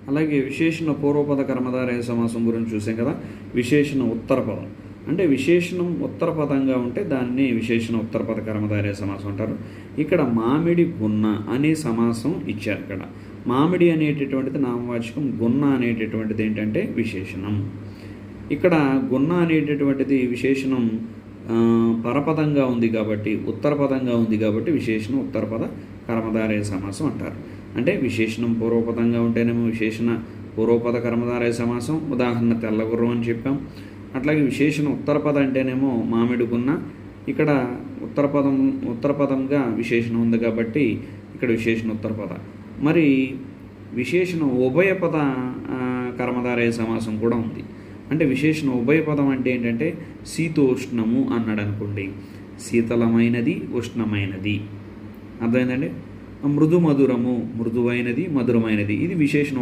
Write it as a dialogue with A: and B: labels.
A: అలాగే విశేషణ పూర్వపద కర్మధారయ సమాసం గురించి చూసాం కదా. విశేషణ ఉత్తర పదం అంటే విశేషణం ఉత్తర పదంగా ఉంటే దాన్ని విశేషణ ఉత్తర పద కర్మధారయ సమాసం అంటారు. ఇక్కడ మామిడి గున్న అనే సమాసం ఇచ్చారు. ఇక్కడ మామిడి అనేటటువంటిది నామవాచకం, గున్న అనేటటువంటిది ఏంటంటే విశేషణం. ఇక్కడ గున్న అనేటటువంటిది విశేషణం పరపదంగా ఉంది కాబట్టి, ఉత్తర పదంగా ఉంది కాబట్టి విశేషణం ఉత్తర పద కర్మధారయ సమాసం అంటారు. అంటే విశేషణం పూర్వపదంగా ఉంటేనేమో విశేషణ పూర్వపద కర్మధారయ సమాసం, ఉదాహరణ తెల్లగుర్రం అని చెప్పాం. అట్లాగే విశేషణ ఉత్తర పద అంటేనేమో మామిడిగున్న, ఇక్కడ ఉత్తర పదంగా విశేషణం ఉంది కాబట్టి ఇక్కడ విశేషణ ఉత్తర పద. మరి విశేషణ ఉభయ పద కర్మధారయ సమాసం కూడా ఉంది. అంటే విశేషణ ఉభయ పదం అంటే ఏంటంటే శీతోష్ణము అన్నాడు అనుకోండి, శీతలమైనది ఉష్ణమైనది, అర్థమైందండి. మృదు మధురము, మృదువైనది మధురమైనది, ఇది విశేషణ